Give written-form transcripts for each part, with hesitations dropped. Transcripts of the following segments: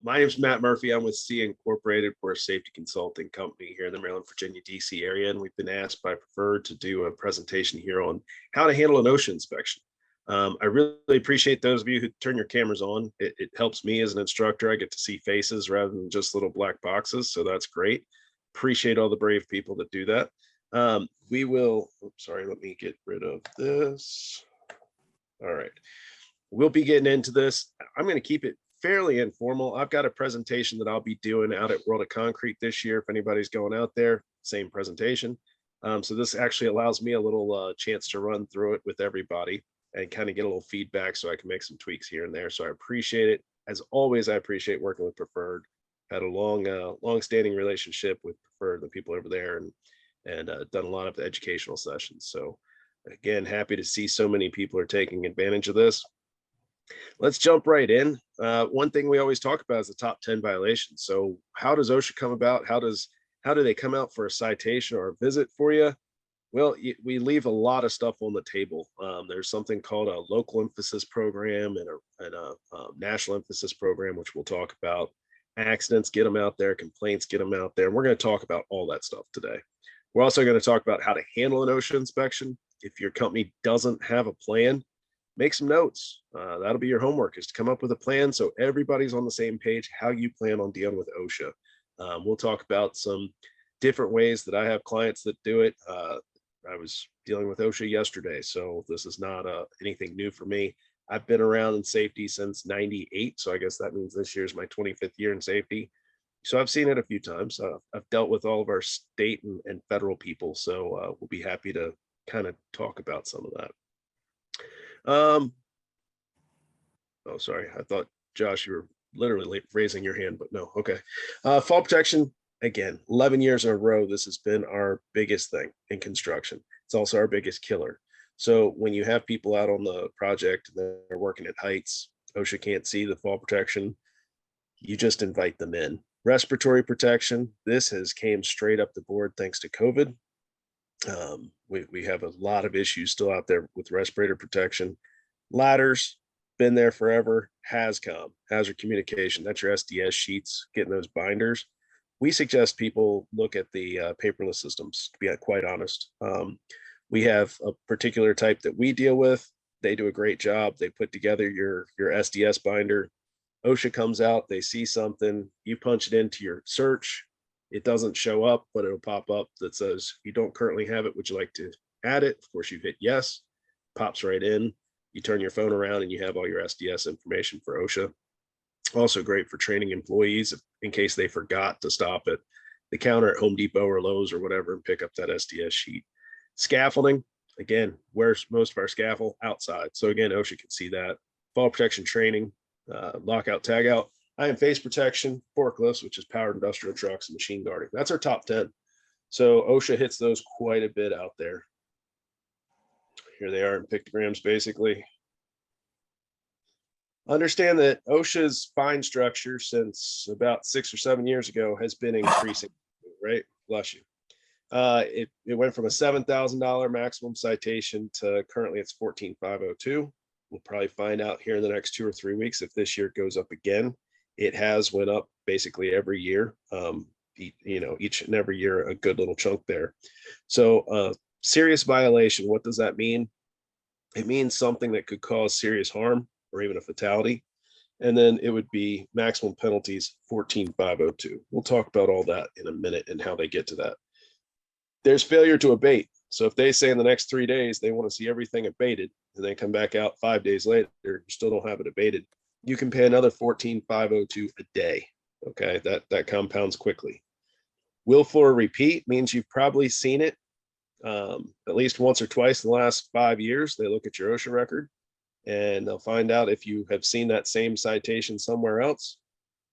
My name is Matt Murphy. I'm with C Incorporated. We're a safety consulting company here in the Maryland, Virginia, DC area. And we've been asked by Preferred to do a presentation here on how to handle an OSHA inspection. I really appreciate those of you who turn your cameras on. It helps me as an instructor. I get to see faces rather than just little black boxes. So that's great. Appreciate all the brave people that do that. We will, sorry, let me get rid of this. All right. We'll be getting into this. I'm going to keep it fairly informal. I've got a presentation that I'll be doing out at World of Concrete this year. If anybody's going out there, same presentation. So this actually allows me a little chance to run through it with everybody and kind of get a little feedback so I can make some tweaks here and there. So I appreciate it. As always, I appreciate working with Preferred. Had a long-standing relationship with Preferred, the people over there, and done a lot of educational sessions. So again, happy to see so many people are taking advantage of this. Let's jump right in. One thing we always talk about is the top 10 violations. So how does OSHA come about? How do they come out for a citation or a visit for you? Well, we leave a lot of stuff on the table. There's something called a local emphasis program and a national emphasis program, which we'll talk about. Accidents, get them out there. Complaints, get them out there. And we're going to talk about all that stuff today. We're also going to talk about how to handle an OSHA inspection. If your company doesn't have a plan, make some notes. That'll be your homework, is to come up with a plan so everybody's on the same page, how you plan on dealing with OSHA. We'll talk about some different ways that I have clients that do it. I was dealing with OSHA yesterday, so this is not anything new for me. I've been around in safety since '98, so I guess that means this year is my 25th year in safety. So I've seen it a few times. I've dealt with all of our state and federal people, so we'll be happy to kind of talk about some of that. Oh, sorry. I thought, Josh, you were literally raising your hand, but no. Okay. Fall protection, again, 11 years in a row, this has been our biggest thing in construction. It's also our biggest killer. So when you have people out on the project and they're working at heights, OSHA can't see the fall protection, you just invite them in. Respiratory protection, this has came straight up the board thanks to COVID. We have a lot of issues still out there with respirator protection. Ladders, been there forever. HAZCOM, hazard communication, that's your SDS sheets, getting those binders. We suggest people look at the paperless systems, to be quite honest. We have a particular type that we deal with. They do a great job. They put together your SDS binder. OSHA comes out, they see something, you punch it into your search. It doesn't show up, but it'll pop up that says, you don't currently have it. Would you like to add it? Of course, you hit yes, pops right in. You turn your phone around and you have all your SDS information for OSHA. Also great for training employees in case they forgot to stop at the counter at Home Depot or Lowe's or whatever and pick up that SDS sheet. Scaffolding, again, where's most of our scaffold? Outside. So again, OSHA can see that. Fall protection training, lockout, tagout. I am face protection, forklifts, which is powered industrial trucks, and machine guarding. That's our top 10. So OSHA hits those quite a bit out there. Here they are in pictograms, basically. Understand that OSHA's fine structure since about 6 or 7 years ago has been increasing, right? Bless you. It went from a $7,000 maximum citation to currently it's $14,502. We'll probably find out here in the next 2 or 3 weeks if this year goes up again. It has went up basically every year, each and every year, a good little chunk there. So serious violation, what does that mean? It means something that could cause serious harm or even a fatality. And then it would be maximum penalties, $14,502. We'll talk about all that in a minute and how they get to that. There's failure to abate. So if they say in the next 3 days, they want to see everything abated and they come back out 5 days later, you still don't have it abated, you can pay another $14,502 a day. Okay, that compounds quickly. Willful or repeat means you've probably seen it at least once or twice in the last 5 years. They look at your OSHA record and they'll find out if you have seen that same citation somewhere else.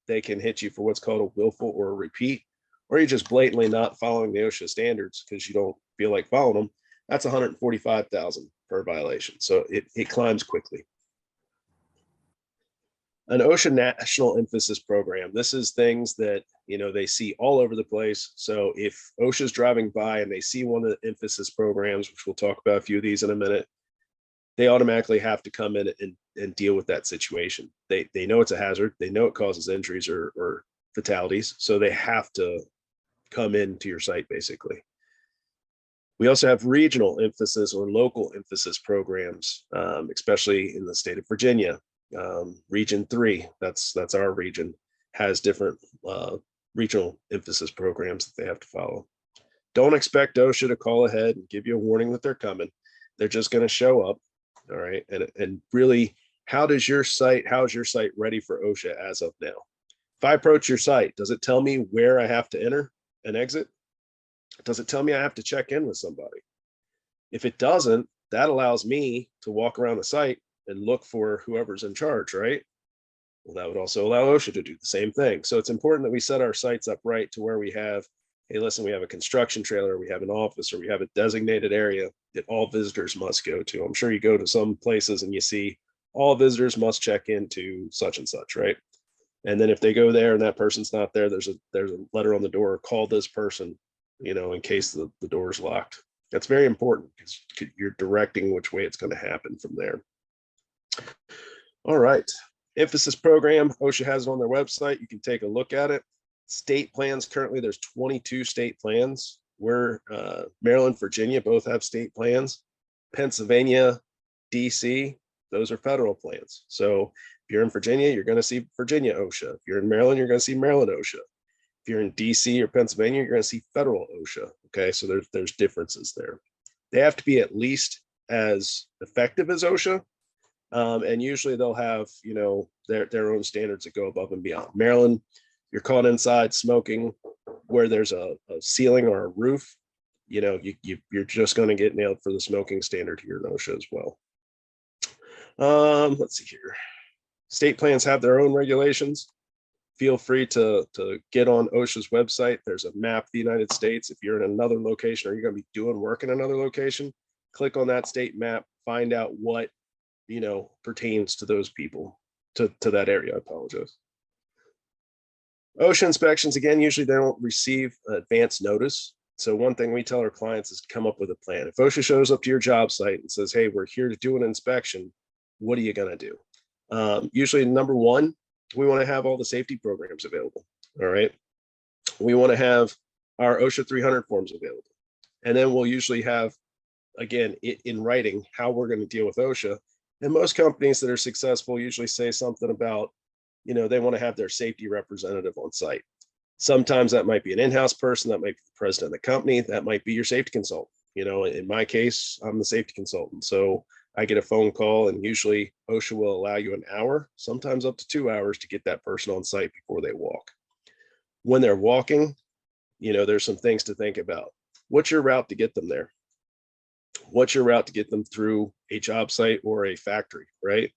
They can hit you for what's called a willful or a repeat, or you're just blatantly not following the OSHA standards because you don't feel like following them. That's $145,000 per violation. So it climbs quickly. An OSHA national emphasis program. This is things that, they see all over the place. So if OSHA's driving by and they see one of the emphasis programs, which we'll talk about a few of these in a minute, they automatically have to come in and and deal with that situation. They know it's a hazard. They know it causes injuries or fatalities. So they have to come into your site basically. We also have regional emphasis or local emphasis programs, especially in the state of Virginia. Region 3, that's our region, has different regional emphasis programs that they have to follow. Don't expect OSHA to call ahead and give you a warning that they're coming. They're just going to show up. All right. And really, how's your site ready for OSHA as of now? If I approach your site, does it tell me where I have to enter and exit? Does it tell me I have to check in with somebody? If it doesn't, that allows me to walk around the site and look for whoever's in charge, right? Well, that would also allow OSHA to do the same thing. So it's important that we set our sites up right to where we have, hey, listen, we have a construction trailer, we have an office, or we have a designated area that all visitors must go to. I'm sure you go to some places and you see all visitors must check into such and such, right? And then if they go there and that person's not there, there's a letter on the door, call this person, in case the door is locked. That's very important because you're directing which way it's going to happen from there. All right. Emphasis program, OSHA has it on their website. You can take a look at it. State plans, currently there's 22 state plans. Where Maryland, Virginia both have state plans. Pennsylvania, DC, those are federal plans. So if you're in Virginia, you're going to see Virginia OSHA. If you're in Maryland, you're going to see Maryland OSHA. If you're in DC or Pennsylvania, you're going to see federal OSHA. Okay, so there's differences there. They have to be at least as effective as OSHA, and usually they'll have their own standards that go above and beyond. Maryland, you're caught inside smoking where there's a ceiling or a roof, you're just going to get nailed for the smoking standard here in OSHA as well. Let's see here. State plans have their own regulations. Feel free to get on OSHA's website. There's a map of the United States. If you're in another location or you're going to be doing work in another location, click on that state map, find out what pertains to those people, to that area. I apologize. OSHA inspections, again, usually they don't receive advance notice. So one thing we tell our clients is to come up with a plan. If OSHA shows up to your job site and says, hey, we're here to do an inspection, what are you going to do? Usually, number one, we want to have all the safety programs available. All right. We want to have our OSHA 300 forms available. And then we'll usually have, again, in writing, how we're going to deal with OSHA. And most companies that are successful usually say something about, they want to have their safety representative on site. Sometimes that might be an in-house person, that might be the president of the company, that might be your safety consultant. In my case, I'm the safety consultant. So I get a phone call, and usually OSHA will allow you an hour, sometimes up to 2 hours, to get that person on site before they walk. When they're walking, there's some things to think about. What's your route to get them there? What's your route to get them through a job site or a factory, right?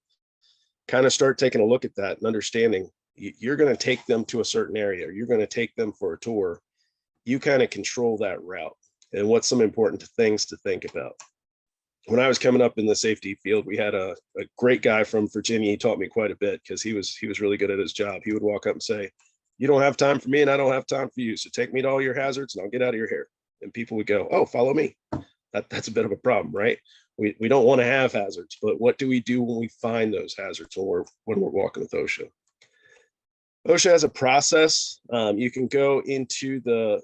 Kind of start taking a look at that and understanding you're going to take them to a certain area, or you're going to take them for a tour. You kind of control that route. And what's some important things to think about? When I was coming up in the safety field, we had a great guy from Virginia. He taught me quite a bit because he was really good at his job. He would walk up and say, you don't have time for me and I don't have time for you. So take me to all your hazards and I'll get out of your hair. And people would go, oh, follow me. That's a bit of a problem, right? We don't want to have hazards, but what do we do when we find those hazards when we're walking with OSHA? OSHA has a process. You can go into the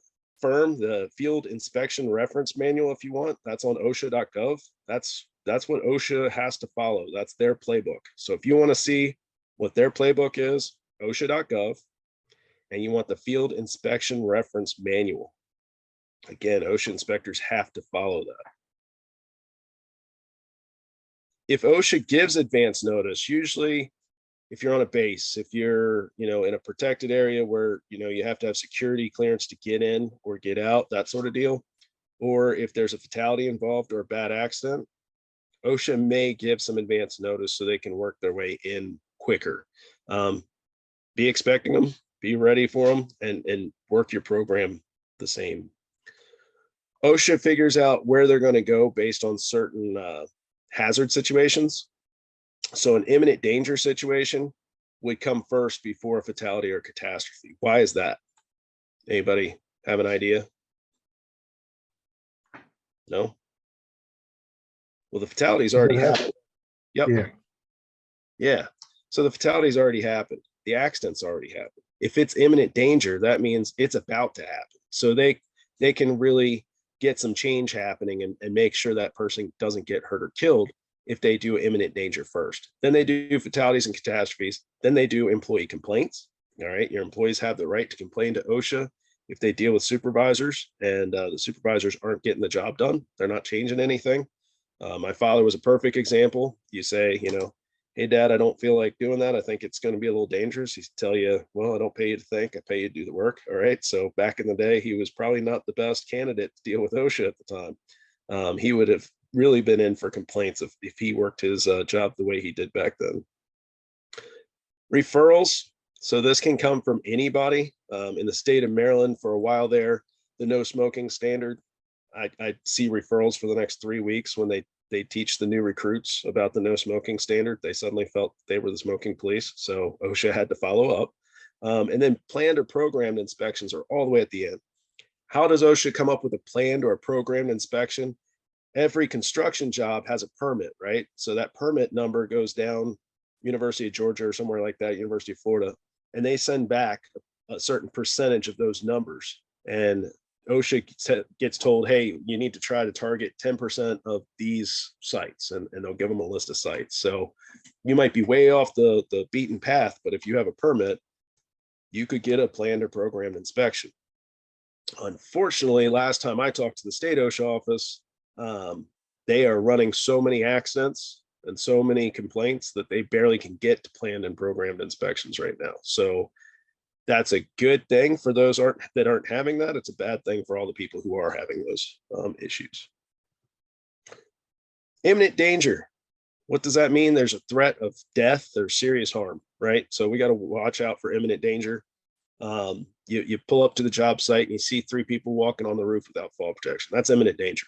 Field Inspection Reference Manual if you want. That's on OSHA.gov. That's what OSHA has to follow. That's their playbook. So if you want to see what their playbook is, OSHA.gov, and you want the Field Inspection Reference Manual. Again, OSHA inspectors have to follow that. If OSHA gives advance notice, usually if you're on a base, if you're, in a protected area where, you have to have security clearance to get in or get out, that sort of deal, or if there's a fatality involved or a bad accident, OSHA may give some advance notice so they can work their way in quicker. Be expecting them, be ready for them, and work your program the same. OSHA figures out where they're going to go based on certain hazard situations. So an imminent danger situation would come first before a fatality or catastrophe. Why is that? Anybody have an idea? No? Well, the fatality's already happened. Yep. Yeah. Yeah. So the fatality's already happened. The accident's already happened. If it's imminent danger, that means it's about to happen. So they can really get some change happening and make sure that person doesn't get hurt or killed if they do imminent danger first. Then they do fatalities and catastrophes. Then they do employee complaints. All right. Your employees have the right to complain to OSHA if they deal with supervisors and the supervisors aren't getting the job done. They're not changing anything. My father was a perfect example. You say, hey, Dad, I don't feel like doing that. I think it's going to be a little dangerous. He'd tell you, well, I don't pay you to think. I pay you to do the work. All right. So back in the day, he was probably not the best candidate to deal with OSHA at the time. He would have really been in for complaints if he worked his job the way he did back then. Referrals. So this can come from anybody. In the state of Maryland for a while there, the no smoking standard. I see referrals for the next 3 weeks when they teach the new recruits about the no smoking standard. They suddenly felt they were the smoking police. So OSHA had to follow up. And then planned or programmed inspections are all the way at the end. How does OSHA come up with a planned or a programmed inspection? Every construction job has a permit, right? So that permit number goes down University of Georgia or somewhere like that, University of Florida, and they send back a certain percentage of those numbers. And OSHA gets told, hey, you need to try to target 10% of these sites, and they'll give them a list of sites. So you might be way off the beaten path, but if you have a permit, you could get a planned or programmed inspection. Unfortunately, last time I talked to the state OSHA office, they are running so many accidents and so many complaints that they barely can get to planned and programmed inspections right now. So that's a good thing for those that aren't having that. It's a bad thing for all the people who are having those issues. Imminent danger. What does that mean? There's a threat of death or serious harm, right? So we got to watch out for imminent danger. You pull up to the job site and you see 3 people walking on the roof without fall protection. That's imminent danger.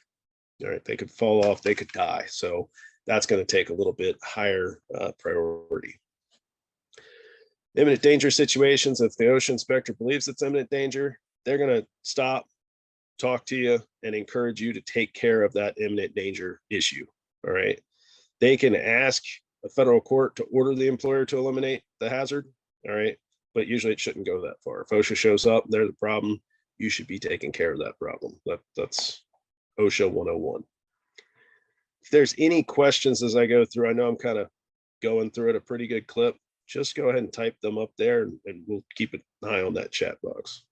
All right, they could fall off, they could die. So that's going to take a little bit higher priority. Imminent danger situations, if the OSHA inspector believes it's imminent danger, they're going to stop, talk to you, and encourage you to take care of that imminent danger issue. All right. They can ask a federal court to order the employer to eliminate the hazard. All right. But usually it shouldn't go that far. If OSHA shows up, they're the problem, you should be taking care of that problem. That's OSHA 101. If there's any questions as I go through, I know I'm kind of going through at a pretty good clip. Just go ahead and type them up there and we'll keep an eye on that chat box.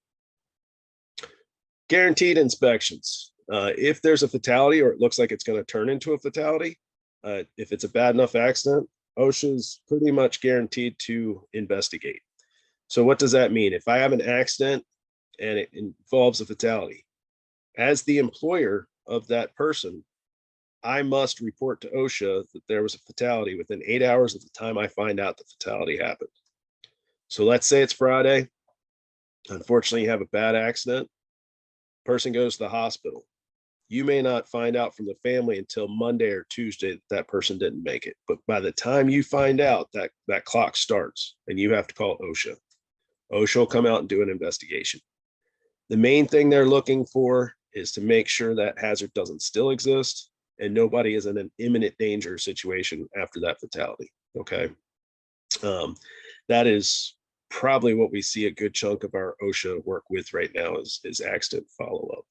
Guaranteed inspections. If there's a fatality or it looks like it's going to turn into a fatality, if it's a bad enough accident, OSHA's pretty much guaranteed to investigate. So what does that mean? If I have an accident and it involves a fatality, as the employer of that person, I must report to OSHA that there was a fatality within 8 hours of the time I find out the fatality happened. So let's say it's Friday. Unfortunately, you have a bad accident. Person goes to the hospital. You may not find out from the family until Monday or Tuesday that person didn't make it. But by the time you find out, that clock starts and you have to call OSHA. OSHA will come out and do an investigation. The main thing they're looking for is to make sure that hazard doesn't still exist and nobody is in an imminent danger situation after that fatality. Okay. That is probably what we see a good chunk of our OSHA work with right now is accident follow-up.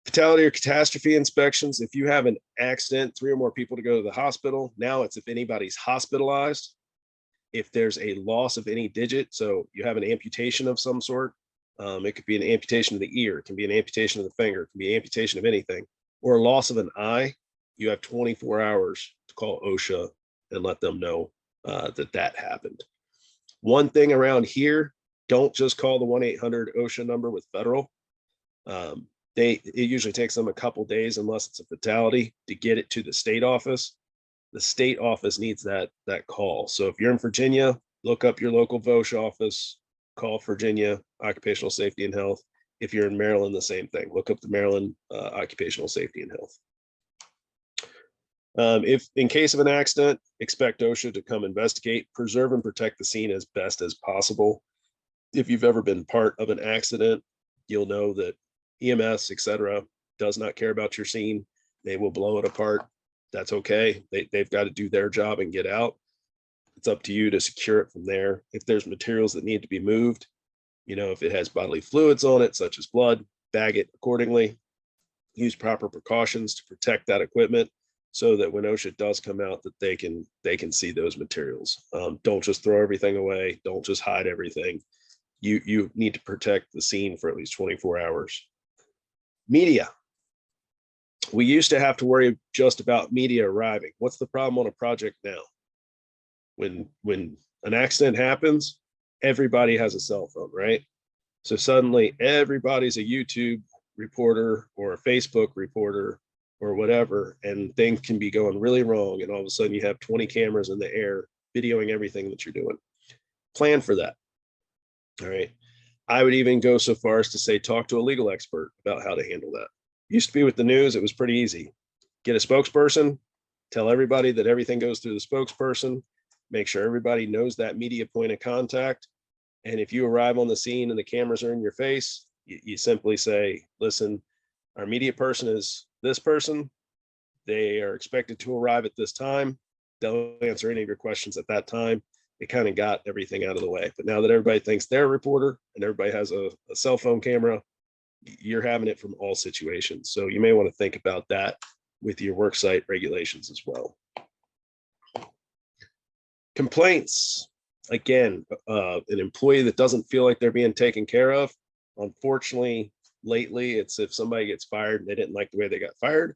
Fatality or catastrophe inspections. If you have an accident, 3 or more people to go to the hospital. Now it's if anybody's hospitalized, if there's a loss of any digit, so you have an amputation of some sort, it could be an amputation of the ear, it can be an amputation of the finger, it can be an amputation of anything, or a loss of an eye, you have 24 hours to call OSHA and let them know that happened. One thing around here, don't just call the 1-800-OSHA number with federal. It usually takes them a couple days, unless it's a fatality, to get it to the state office. The state office needs that call. So if you're in Virginia, look up your local VOSH office, call Virginia Occupational Safety and Health. If you're in Maryland, the same thing. Look up the Maryland Occupational Safety and Health. If in case of an accident, expect OSHA to come investigate, preserve and protect the scene as best as possible. If you've ever been part of an accident, you'll know that EMS, etc., does not care about your scene. They will blow it apart. That's okay. They've got to do their job and get out. It's up to you to secure it from there. If there's materials that need to be moved, if it has bodily fluids on it, such as blood, bag it accordingly. Use proper precautions to protect that equipment so that when OSHA does come out, that they can see those materials. Don't just throw everything away. Don't just hide everything. You need to protect the scene for at least 24 hours. Media. We used to have to worry just about media arriving. What's the problem on a project now? When an accident happens, everybody has a cell phone, right? So suddenly everybody's a YouTube reporter or a Facebook reporter or whatever, and things can be going really wrong. And all of a sudden you have 20 cameras in the air videoing everything that you're doing. Plan for that. All right. I would even go so far as to say, talk to a legal expert about how to handle that. Used to be with the news, it was pretty easy. Get a spokesperson, tell everybody that everything goes through the spokesperson, make sure everybody knows that media point of contact. And if you arrive on the scene and the cameras are in your face, you simply say, listen, our media person is this person. They are expected to arrive at this time. They'll answer any of your questions at that time. It kind of got everything out of the way. But now that everybody thinks they're a reporter and everybody has a cell phone camera, you're having it from all situations. So you may want to think about that with your worksite regulations as well. Complaints. Again, an employee that doesn't feel like they're being taken care of. Unfortunately, lately, it's if somebody gets fired and they didn't like the way they got fired,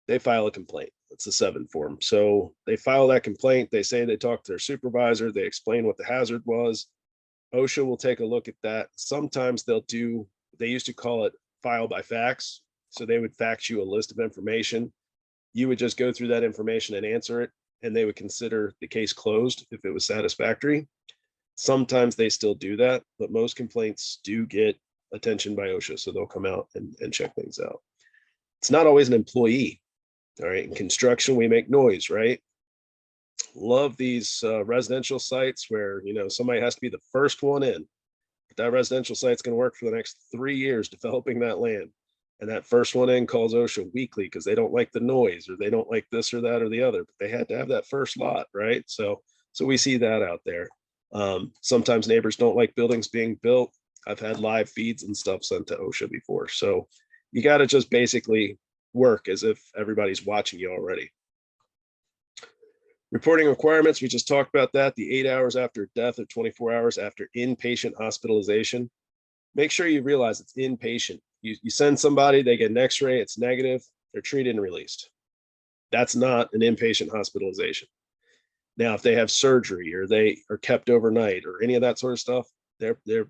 they file a complaint. It's a 7 form. So they file that complaint. They say they talked to their supervisor. They explain what the hazard was. OSHA will take a look at that. Sometimes they used to call it file by fax. So they would fax you a list of information. You would just go through that information and answer it, and they would consider the case closed if it was satisfactory. Sometimes they still do that, but most complaints do get attention by OSHA, so they'll come out and check things out. It's not always an employee. All right, in construction, we make noise, right? Love these residential sites where, somebody has to be the first one in. But that residential site's going to work for the next 3 years developing that land. And that first one in calls OSHA weekly because they don't like the noise or they don't like this or that or the other. But they had to have that first lot, right? So we see that out there. Sometimes neighbors don't like buildings being built. I've had live feeds and stuff sent to OSHA before. So you got to just basically work as if everybody's watching you already. Reporting requirements, we just talked about that. The 8 hours after death or 24 hours after inpatient hospitalization. Make sure you realize it's inpatient. You send somebody, they get an x-ray, it's negative, they're treated and released. That's not an inpatient hospitalization. Now, if they have surgery or they are kept overnight or any of that sort of stuff, they're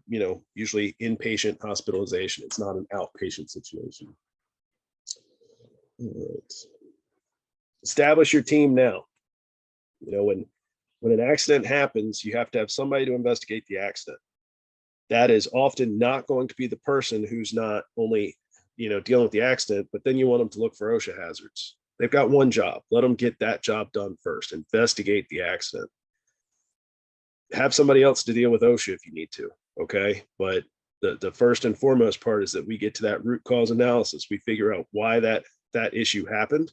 usually inpatient hospitalization. It's not an outpatient situation. All right. Establish your team now. When an accident happens, you have to have somebody to investigate the accident. That is often not going to be the person who's not only, dealing with the accident, but then you want them to look for OSHA hazards. They've got one job. Let them get that job done first. Investigate the accident. Have somebody else to deal with OSHA if you need to. Okay. But the first and foremost part is that we get to that root cause analysis. We figure out why that issue happened.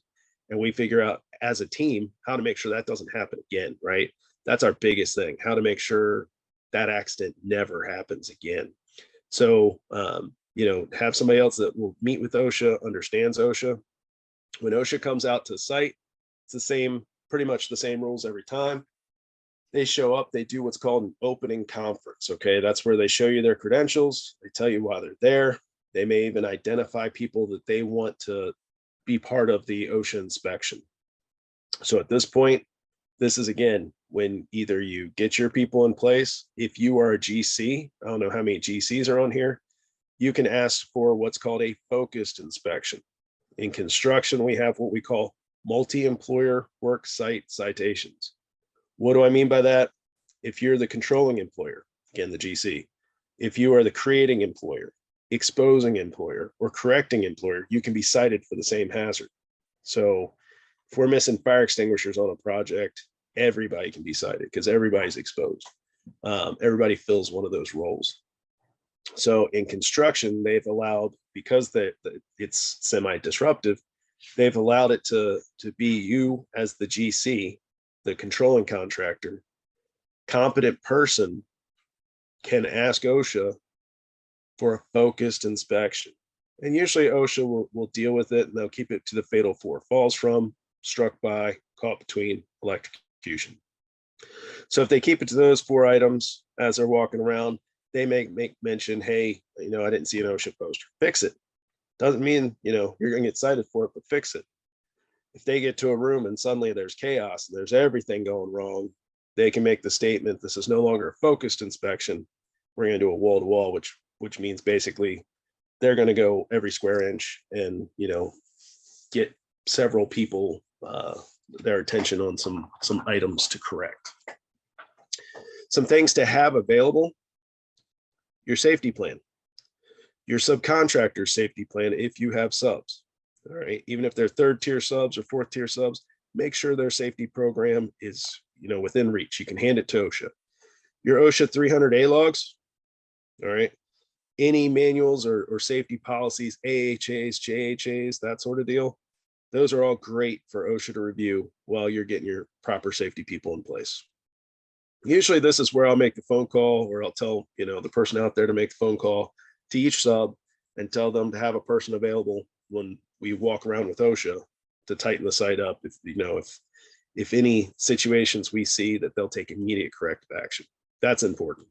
And we figure out as a team how to make sure that doesn't happen again, right? That's our biggest thing, how to make sure that accident never happens again. So, have somebody else that will meet with OSHA, understands OSHA. When OSHA comes out to the site, it's pretty much the same rules every time. They show up, they do what's called an opening conference, okay? That's where they show you their credentials, they tell you why they're there. They may even identify people that they want to be part of the OSHA inspection. So at this point, this is again, when either you get your people in place, if you are a GC, I don't know how many GCs are on here, you can ask for what's called a focused inspection. In construction, we have what we call multi-employer work site citations. What do I mean by that? If you're the controlling employer, again, the GC, if you are the creating employer, exposing employer, or correcting employer, you can be cited for the same hazard. So if we're missing fire extinguishers on a project, everybody can be cited because everybody's exposed. Everybody fills one of those roles. So in construction, they've allowed, because it's semi-disruptive, they've allowed it to be you as the GC, the controlling contractor, competent person can ask OSHA for a focused inspection. And usually OSHA will deal with it and they'll keep it to the fatal four: falls from, struck by, caught between, electrocution. So if they keep it to those four items as they're walking around, they may make mention, hey, I didn't see an OSHA poster. Fix it. Doesn't mean, you're going to get cited for it, but fix it. If they get to a room and suddenly there's chaos and there's everything going wrong, they can make the statement, this is no longer a focused inspection. We're going to do a wall to wall, which means basically they're going to go every square inch and, get several people their attention on some items to correct. Some things to have available: your safety plan, your subcontractor safety plan if you have subs. All right, even if they're third tier subs or fourth tier subs, make sure their safety program is within reach. You can hand it to OSHA. Your OSHA 300A logs. All right, any manuals or safety policies, AHAs, JHAs, that sort of deal. Those are all great for OSHA to review while you're getting your proper safety people in place. Usually this is where I'll make the phone call, or I'll tell, the person out there to make the phone call to each sub and tell them to have a person available when we walk around with OSHA to tighten the site up. If any situations we see that they'll take immediate corrective action. That's important.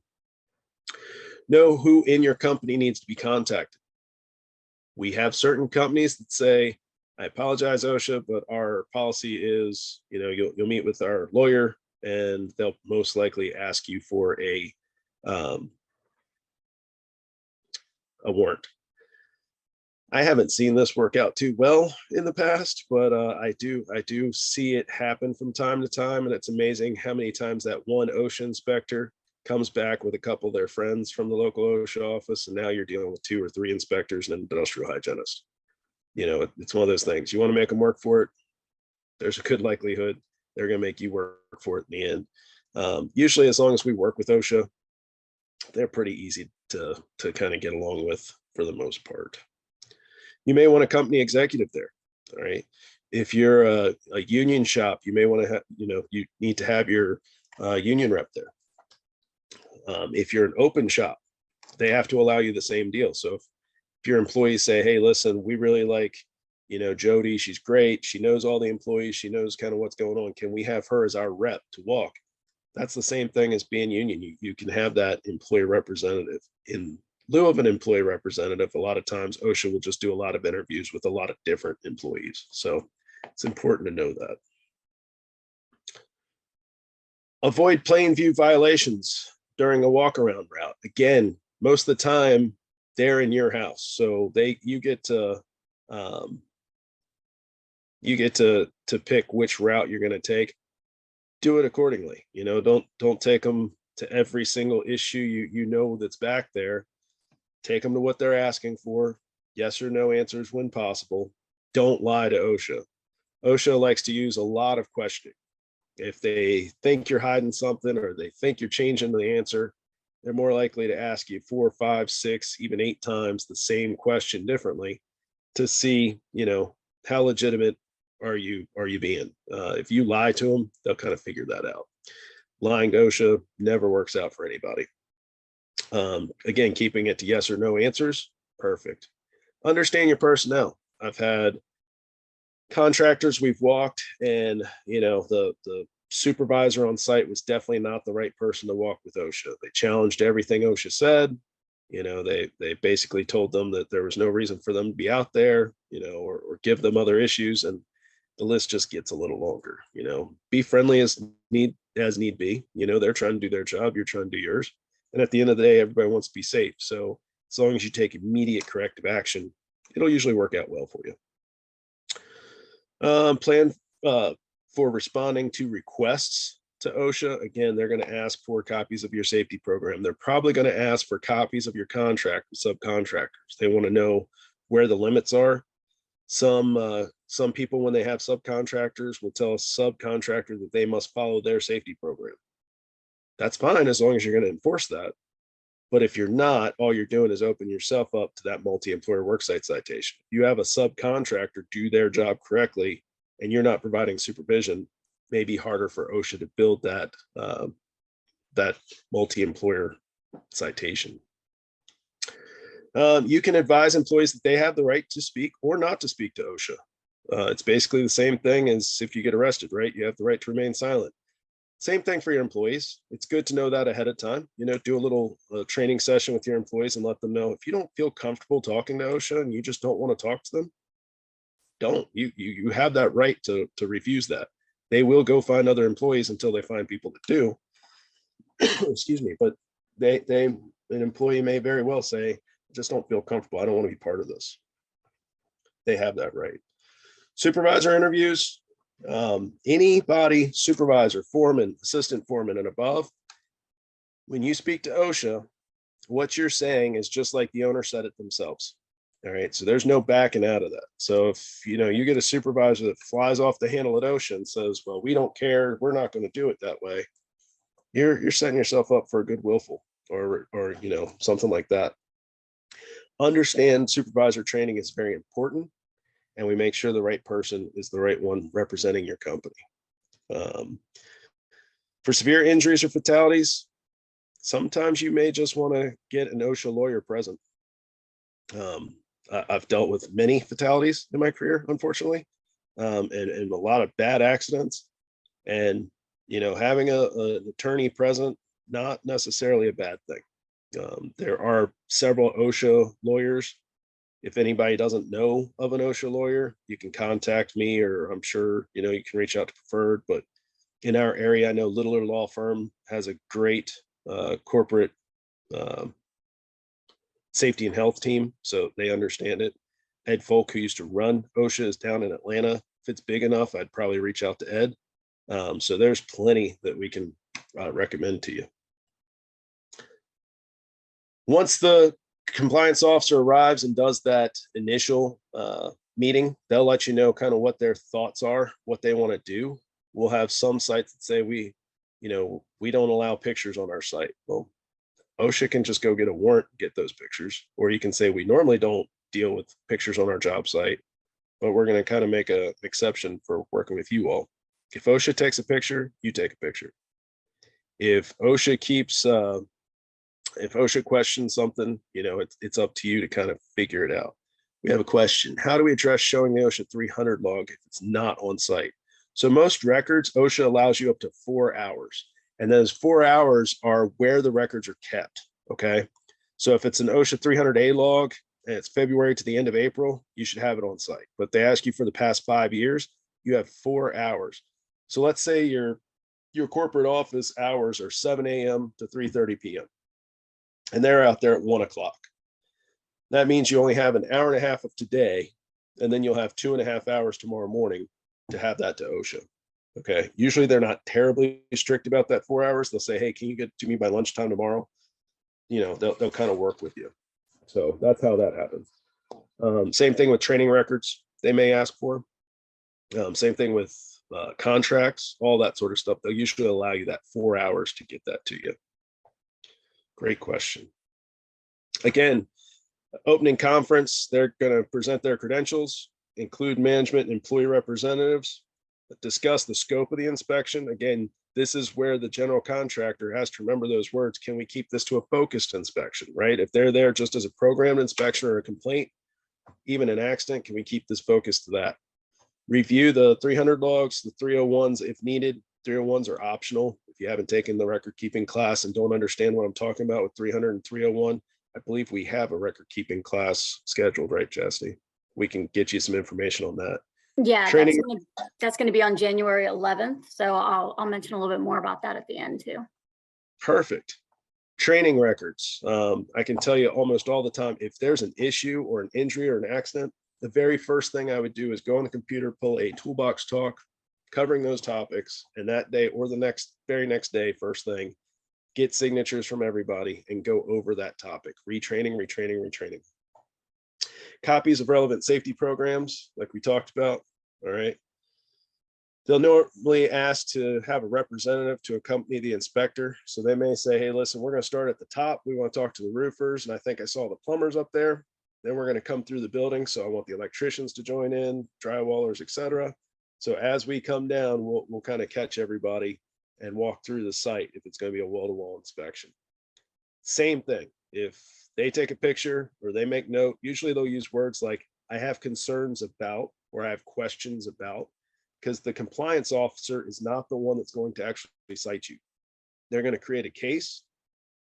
Know who in your company needs to be contacted. We have certain companies that say, I apologize, OSHA, but our policy is, you'll meet with our lawyer and they'll most likely ask you for a warrant. I haven't seen this work out too well in the past, but I do see it happen from time to time, and it's amazing how many times that one OSHA inspector comes back with a couple of their friends from the local OSHA office, and now you're dealing with 2 or 3 inspectors and an industrial hygienist. It's one of those things. You want to make them work for it, there's a good likelihood they're going to make you work for it in the end. Usually, as long as we work with OSHA, they're pretty easy to kind of get along with for the most part. You may want a company executive there. All right. If you're a union shop, you may want to have, you need to have your union rep there. If you're an open shop, they have to allow you the same deal. So if your employees say, hey, listen, we really like, Jody, she's great. She knows all the employees. She knows kind of what's going on. Can we have her as our rep to walk? That's the same thing as being union. You can have that employee representative. In lieu of an employee representative, a lot of times OSHA will just do a lot of interviews with a lot of different employees. So it's important to know that. Avoid plain view violations during a walk around route. Again, most of the time they're in your house. So you get to pick which route you're going to take. Do it accordingly. Don't take them to every single issue that's back there. Take them to what they're asking for. Yes or no answers when possible. Don't lie to OSHA. OSHA likes to use a lot of questioning. If they think you're hiding something or they think you're changing the answer, they're more likely to ask you 4, 5, 6, even 8 times the same question differently to see, how legitimate are you being. If you lie to them, they'll kind of figure that out. Lying to OSHA never works out for anybody. Again, keeping it to yes or no answers, perfect. Understand your personnel. I've had contractors we've walked, and the supervisor on site was definitely not the right person to walk with OSHA. They challenged everything OSHA said. They basically told them that there was no reason for them to be out there, or give them other issues, and the list just gets a little longer. Be friendly as need be. They're trying to do their job, you're trying to do yours. And at the end of the day, everybody wants to be safe. So as long as you take immediate corrective action, it'll usually work out well for you. Plan for responding to requests to OSHA. Again, they're going to ask for copies of your safety program. They're probably going to ask for copies of your contract with subcontractors. They want to know where the limits are. Some people, when they have subcontractors, will tell a subcontractor that they must follow their safety program. That's fine as long as you're going to enforce that. But if you're not, all you're doing is open yourself up to that multi-employer worksite citation. If you have a subcontractor do their job correctly and you're not providing supervision, may be harder for OSHA to build that multi-employer citation. You can advise employees that they have the right to speak or not to speak to OSHA. It's basically the same thing as if you get arrested, right? You have the right to remain silent. Same thing for your employees. It's good to know that ahead of time. Do a little training session with your employees and let them know if you don't feel comfortable talking to OSHA and you just don't want to talk to them, don't. You have that right to refuse that. They will go find other employees until they find people that do. Excuse me, but an employee may very well say, I just don't feel comfortable. I don't want to be part of this. They have that right. Supervisor interviews, anybody, supervisor, foreman, assistant foreman, and above, when you speak to OSHA, what you're saying is just like the owner said it themselves. All right. So there's no backing out of that. So if you get a supervisor that flies off the handle at OSHA and says, well, we don't care, we're not going to do it that way, you're setting yourself up for a good willful or something like that. Understand supervisor training is very important, and we make sure the right person is the right one representing your company. For severe injuries or fatalities, sometimes you may just want to get an OSHA lawyer present. I've dealt with many fatalities in my career, unfortunately, and a lot of bad accidents. And, having an attorney present, not necessarily a bad thing. There are several OSHA lawyers. If anybody doesn't know of an OSHA lawyer, you can contact me, or I'm sure, you can reach out to Preferred. But in our area, I know Littler Law Firm has a great corporate safety and health team, so they understand it. Ed Folk, who used to run OSHA, is down in Atlanta. If it's big enough, I'd probably reach out to Ed. So there's plenty that we can recommend to you. Once the compliance officer arrives and does that initial meeting, they'll let you know kind of what their thoughts are, what they want to do. We'll have some sites that say we don't allow pictures on our site. Well, OSHA can just go get a warrant, get those pictures, or you can say we normally don't deal with pictures on our job site, but we're going to kind of make an exception for working with you all. If OSHA takes a picture, you take a picture. If OSHA questions something, it's up to you to kind of figure it out. We have a question. How do we address showing the OSHA 300 log if it's not on site? So most records, OSHA allows you up to 4 hours. And those 4 hours are where the records are kept. Okay. So if it's an OSHA 300A log and it's February to the end of April, you should have it on site. But if they ask you for the past 5 years, you have 4 hours. So let's say your corporate office hours are 7 a.m. to 3:30 p.m. and they're out there at 1 o'clock. That means you only have an hour and a half of today, and then you'll have 2.5 hours tomorrow morning to have that to OSHA. Okay. Usually they're not terribly strict about that 4 hours. They'll say, hey, can you get to me by lunchtime tomorrow? They'll kind of work with you. So that's how that happens. Same thing with training records they may ask for. Same thing with contracts, all that sort of stuff. They'll usually allow you that 4 hours to get that to you. Great question. Again, opening conference, they're going to present their credentials, include management and employee representatives, discuss the scope of the inspection. Again, this is where the general contractor has to remember those words. Can we keep this to a focused inspection, right? If they're there just as a programmed inspection or a complaint, even an accident, can we keep this focused to that? Review the 300 logs, the 301s if needed. 301s are optional. If you haven't taken the record keeping class and don't understand what I'm talking about with 300 and 301, I believe we have a record keeping class scheduled, right, Chastity? We can get you some information on that. Yeah, training. That's going to be on January 11th. So I'll mention a little bit more about that at the end too. Perfect. Training records. I can tell you almost all the time, if there's an issue or an injury or an accident, the very first thing I would do is go on the computer, pull a toolbox talk covering those topics, and that day or the very next day, first thing, get signatures from everybody and go over that topic. Retraining. Copies of relevant safety programs, like we talked about. All right. They'll normally ask to have a representative to accompany the inspector. So they may say, hey, listen, we're going to start at the top. We want to talk to the roofers. And I think I saw the plumbers up there. Then we're going to come through the building. So I want the electricians to join in, drywallers, etc. So as we come down, we'll kind of catch everybody and walk through the site if it's going to be a wall-to-wall inspection. Same thing. If they take a picture or they make note, usually they'll use words like, I have concerns about, or I have questions about, because the compliance officer is not the one that's going to actually cite you. They're going to create a case.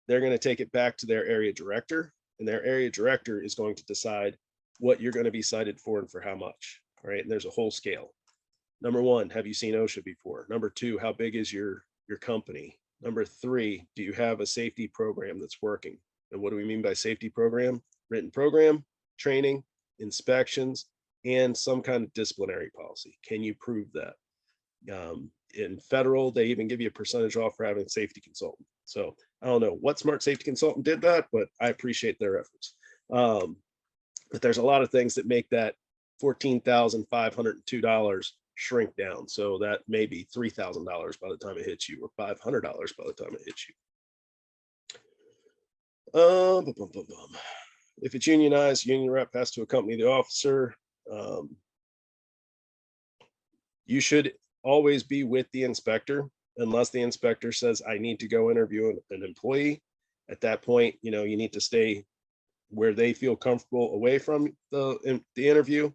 They're going to take it back to their area director, and their area director is going to decide what you're going to be cited for and for how much. All right. And there's a whole scale. Number one, have you seen OSHA before? Number two, how big is your company? Number three, do you have a safety program that's working? And what do we mean by safety program? Written program, training, inspections, and some kind of disciplinary policy. Can you prove that? In federal, they even give you a percentage off for having a safety consultant. So I don't know what smart safety consultant did that, but I appreciate their efforts. But there's a lot of things that make that $14,502 shrink down. So that may be $3,000 by the time it hits you, or $500 by the time it hits you. If it's unionized, union rep has to accompany the officer. You should always be with the inspector unless the inspector says, I need to go interview an employee. At that point, you need to stay where they feel comfortable away from the interview,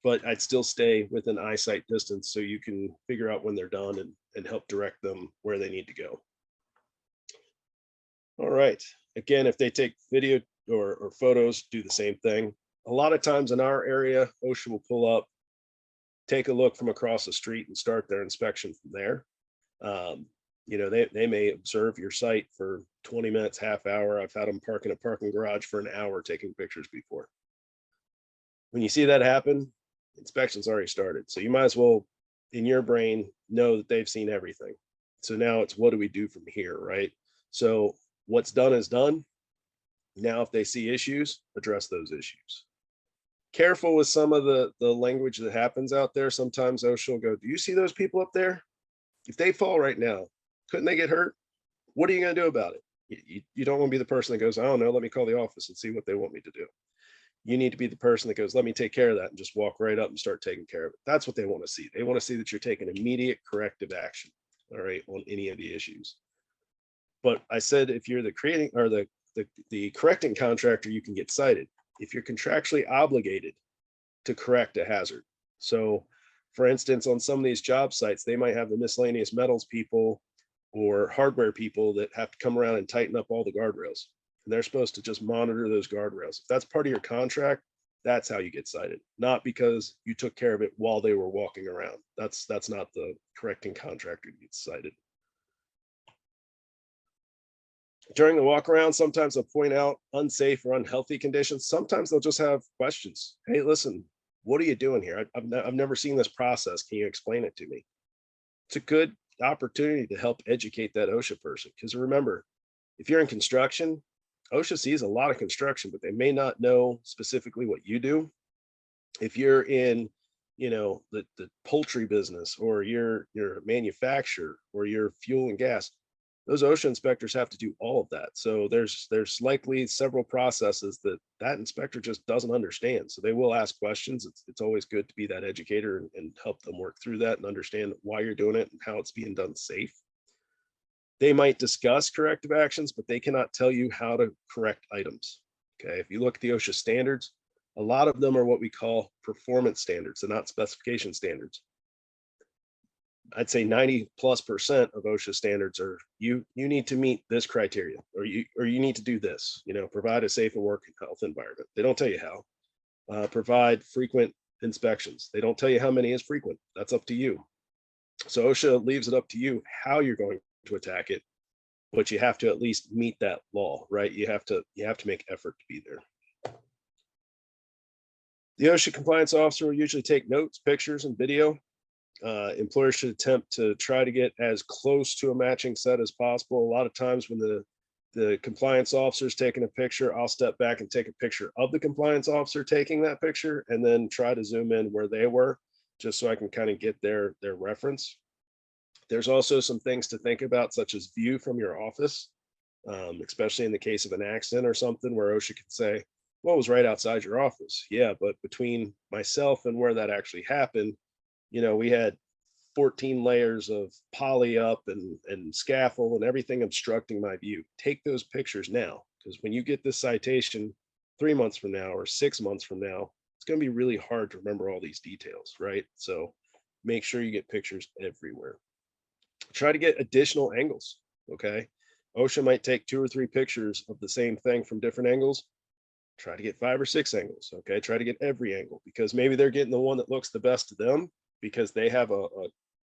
but I'd still stay within eyesight distance so you can figure out when they're done and help direct them where they need to go. All right. Again, if they take video or photos, do the same thing. A lot of times in our area, OSHA will pull up, take a look from across the street and start their inspection from there. They may observe your site for 20 minutes, half hour. I've had them park in a parking garage for an hour taking pictures before. When you see that happen, inspection's already started. So you might as well, in your brain, know that they've seen everything. So now it's, what do we do from here, right? So what's done is done. Now, if they see issues, address those issues. Careful with some of the language that happens out there. Sometimes OSHA will go, do you see those people up there? If they fall right now, couldn't they get hurt? What are you going to do about it? You don't want to be the person that goes, I don't know, let me call the office and see what they want me to do. You need to be the person that goes, let me take care of that, and just walk right up and start taking care of it. That's what they want to see. They want to see that you're taking immediate corrective action, all right, on any of the issues. But I said, if you're the creating or the correcting contractor, you can get cited if you're contractually obligated to correct a hazard. So for instance, on some of these job sites, they might have the miscellaneous metals people or hardware people that have to come around and tighten up all the guardrails. And they're supposed to just monitor those guardrails. If that's part of your contract, that's how you get cited, not because you took care of it while they were walking around. That's not the correcting contractor who gets cited. During the walk around, sometimes they'll point out unsafe or unhealthy conditions. Sometimes they'll just have questions. Hey, listen, what are you doing here? I've never seen this process. Can you explain it to me? It's a good opportunity to help educate that OSHA person. Because remember, if you're in construction, OSHA sees a lot of construction, but they may not know specifically what you do. If you're in, the poultry business, or you're a manufacturer, or you're fuel and gas, those OSHA inspectors have to do all of that. So there's likely several processes that inspector just doesn't understand. So they will ask questions. It's always good to be that educator and help them work through that and understand why you're doing it and how it's being done safe. They might discuss corrective actions, but they cannot tell you how to correct items. Okay, if you look at the OSHA standards, a lot of them are what we call performance standards. They're not specification standards. I'd say 90+% of OSHA standards are you need to meet this criteria, or you need to do this, provide a safe and work health environment. They don't tell you how. Provide frequent inspections. They don't tell you how many is frequent. That's up to you. So OSHA leaves it up to you how you're going to attack it, but you have to at least meet that law, right? You have to make effort to be there. The OSHA compliance officer will usually take notes, pictures, and video. Employers should attempt to try to get as close to a matching set as possible. A lot of times when the compliance officer is taking a picture, I'll step back and take a picture of the compliance officer taking that picture and then try to zoom in where they were just so I can kind of get their reference. There's also some things to think about, such as view from your office, especially in the case of an accident or something where OSHA can say, well, it was right outside your office. Yeah, but between myself and where that actually happened, we had 14 layers of poly up and scaffold and everything obstructing my view. Take those pictures now, because when you get this citation 3 months from now or 6 months from now, it's going to be really hard to remember all these details, right? So make sure you get pictures everywhere. Try to get additional angles, okay? OSHA might take 2 or 3 pictures of the same thing from different angles. Try to get 5 or 6 angles, okay? Try to get every angle, because maybe they're getting the one that looks the best to them because they have a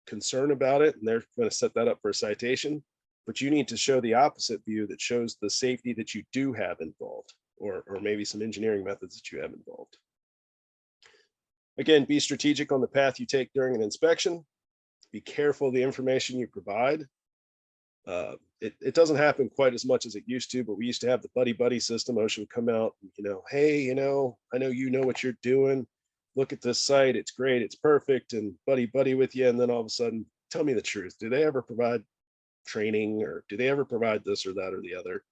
concern about it and they're going to set that up for a citation. But you need to show the opposite view that shows the safety that you do have involved, or maybe some engineering methods that you have involved. Again, be strategic on the path you take during an inspection. Be careful of the information you provide. It doesn't happen quite as much as it used to, but we used to have the buddy system. OSHA would come out, hey, I know you know what you're doing. Look at this site. It's great. It's perfect. And buddy with you. And then all of a sudden, tell me the truth. Do they ever provide training, or do they ever provide this or that or the other?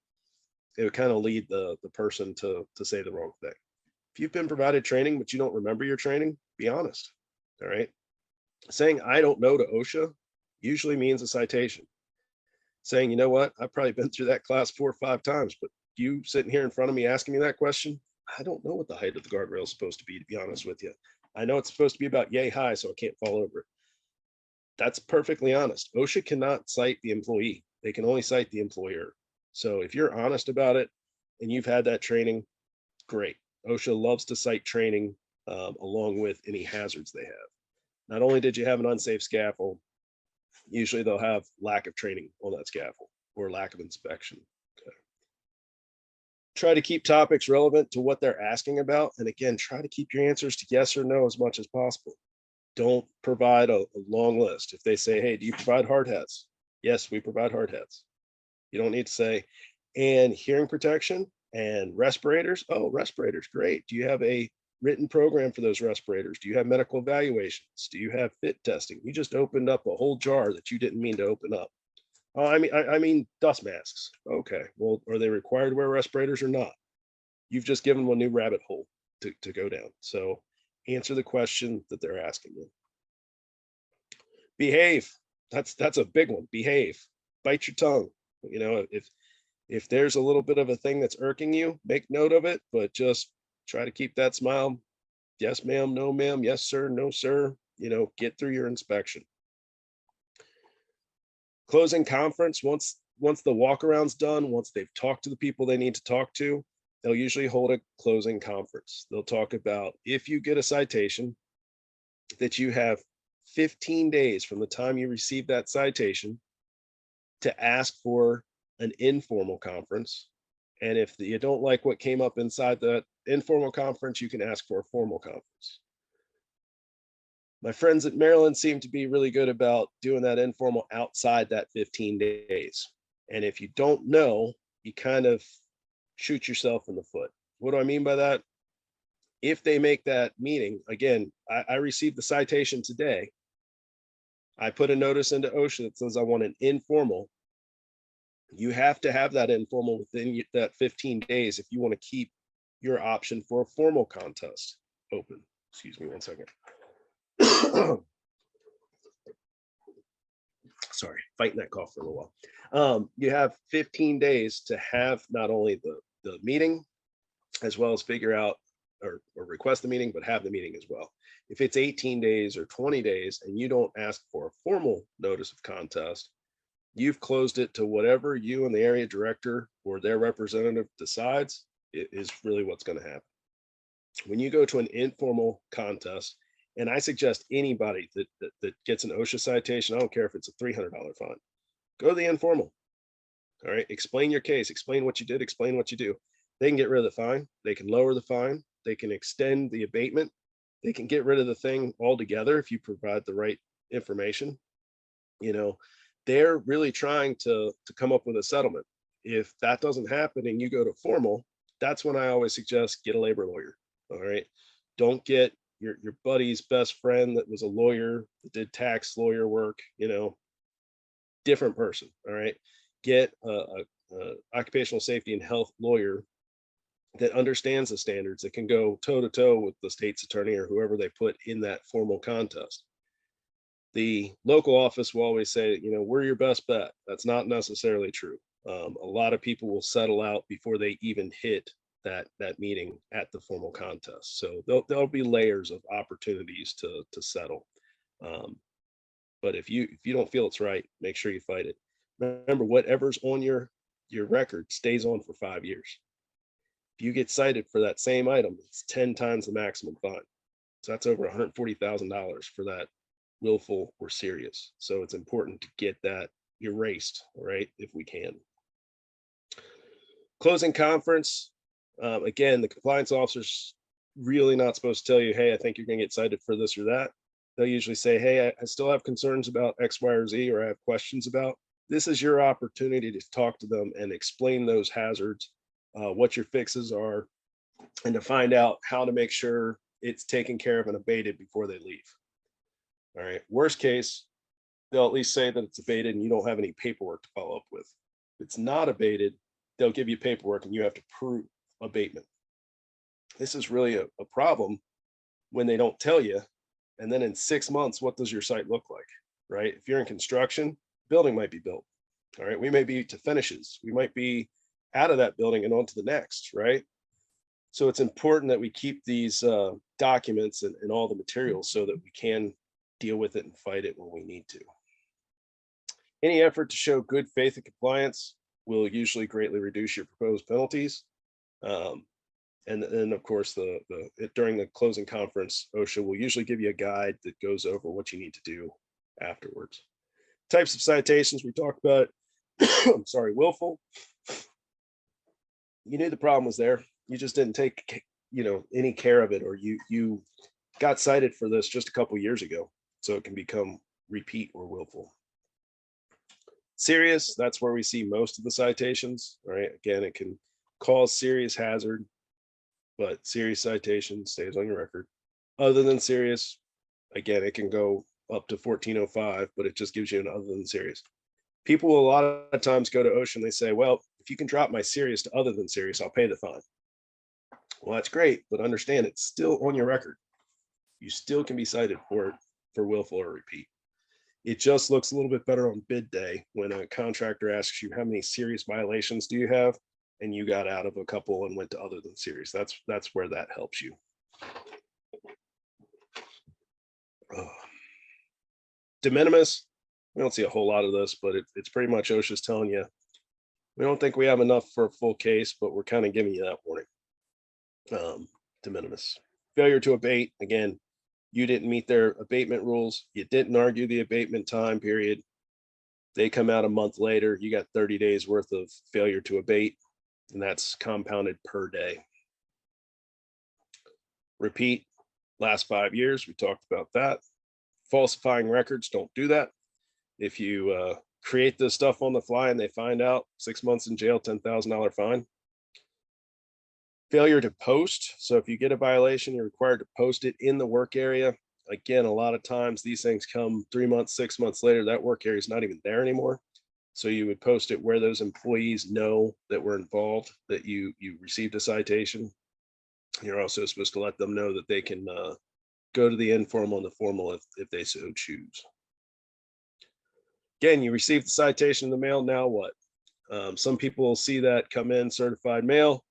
It would kind of lead the person to say the wrong thing. If you've been provided training, but you don't remember your training, be honest. All right. Saying I don't know to OSHA usually means a citation. Saying, you know what, I've probably been through that class 4 or 5 times, but you sitting here in front of me asking me that question, I don't know what the height of the guardrail is supposed to be honest with you. I know it's supposed to be about yay high, so I can't fall over it. That's perfectly honest. OSHA cannot cite the employee. They can only cite the employer. So if you're honest about it and you've had that training, great. OSHA loves to cite training along with any hazards they have. Not only did you have an unsafe scaffold, usually they'll have lack of training on that scaffold or lack of inspection. Okay. Try to keep topics relevant to what they're asking about. And again, try to keep your answers to yes or no as much as possible. Don't provide a long list. If they say, hey, do you provide hard hats? Yes, we provide hard hats. You don't need to say, and hearing protection and respirators. Oh, respirators, great. Do you have a written program for those respirators? Do you have medical evaluations? Do you have fit testing? You just opened up a whole jar that you didn't mean to open up. Oh, I mean dust masks. Okay, well, are they required to wear respirators or not? You've just given them a new rabbit hole to go down. So answer the question that they're asking you. Behave. That's a big one. Behave. Bite your tongue. If there's a little bit of a thing that's irking you, make note of it, but just try to keep that smile. Yes, ma'am. No, ma'am. Yes, sir. No, sir. Get through your inspection. Closing conference. Once the walk around's done, once they've talked to the people they need to talk to, they'll usually hold a closing conference. They'll talk about, if you get a citation, that you have 15 days from the time you receive that citation to ask for an informal conference. And if you don't like what came up inside that informal conference, you can ask for a formal conference. My friends at Maryland seem to be really good about doing that informal outside that 15 days. And if you don't know, you kind of shoot yourself in the foot. What do I mean by that? If they make that meeting, again, I received the citation today. I put a notice into OSHA that says I want an informal. You have to have that informal within that 15 days if you want to keep your option for a formal contest open. Excuse me 1 second. Sorry, fighting that cough for a little while. You have 15 days to have not only the meeting, as well as figure out or request the meeting, but have the meeting as well. If it's 18 days or 20 days and you don't ask for a formal notice of contest, you've closed it to whatever you and the area director or their representative decides is really what's going to happen. When you go to an informal contest, and I suggest anybody that gets an OSHA citation, I don't care if it's a $300 fine, go to the informal. All right, explain your case, explain what you did, explain what you do. They can get rid of the fine. They can lower the fine. They can extend the abatement. They can get rid of the thing altogether if you provide the right information. They're really trying to come up with a settlement. If that doesn't happen and you go to formal, that's when I always suggest get a labor lawyer. All right. Don't get your buddy's best friend that was a lawyer that did tax lawyer work, different person. All right. Get a occupational safety and health lawyer that understands the standards, that can go toe to toe with the state's attorney or whoever they put in that formal contest. The local office will always say, we're your best bet. That's not necessarily true. A lot of people will settle out before they even hit that meeting at the formal contest. So there'll be layers of opportunities to settle. But if you don't feel it's right, make sure you fight it. Remember, whatever's on your record stays on for 5 years. If you get cited for that same item, it's 10 times the maximum fine. So that's over $140,000 for that willful or serious. So it's important to get that erased, right, if we can. Closing conference. Again, the compliance officer's really not supposed to tell you, hey, I think you're going to get cited for this or that. They'll usually say, hey, I still have concerns about X, Y, or Z, or I have questions about. This is your opportunity to talk to them and explain those hazards, what your fixes are, and to find out how to make sure it's taken care of and abated before they leave. All right. Worst case, they'll at least say that it's abated and you don't have any paperwork to follow up with. If it's not abated, they'll give you paperwork and you have to prove abatement. This is really a problem when they don't tell you. And then in 6 months, what does your site look like, right? If you're in construction, building might be built. All right. We may be to finishes. We might be out of that building and on to the next, right? So it's important that we keep these documents and all the materials so that we can deal with it and fight it when we need to. Any effort to show good faith and compliance will usually greatly reduce your proposed penalties. And then, of course, during the closing conference, OSHA will usually give you a guide that goes over what you need to do afterwards. Types of citations we talked about. I'm sorry, willful. You knew the problem was there. You just didn't take, any care of it, or you got cited for this just a couple years ago. So it can become repeat or willful. Serious, that's where we see most of the citations, right? Again, it can cause serious hazard, but serious citation stays on your record. Other than serious, again, it can go up to 1405, but it just gives you an other than serious. People will a lot of times go to OSHA and they say, well, if you can drop my serious to other than serious, I'll pay the fine. Well, that's great, but understand it's still on your record. You still can be cited for willful or repeat. It just looks a little bit better on bid day when a contractor asks you how many serious violations do you have, and you got out of a couple and went to other than serious. That's where that helps you. De minimis, we don't see a whole lot of this, but it's pretty much OSHA's telling you, we don't think we have enough for a full case, but we're kind of giving you that warning. De minimis. Failure to abate, again, you didn't meet their abatement rules. You didn't argue the abatement time period. They come out a month later, you got 30 days worth of failure to abate, and that's compounded per day. Repeat, last 5 years, we talked about that. Falsifying records, don't do that. If you create this stuff on the fly and they find out, 6 months in jail, $10,000 fine. Failure to post. So if you get a violation, you're required to post it in the work area. Again, a lot of times these things come 3 months, 6 months later, that work area is not even there anymore. So you would post it where those employees know that were involved, that you received a citation. You're also supposed to let them know that they can go to the informal and the formal if they so choose. Again, you received the citation in the mail, now what? Some people will see that come in certified mail.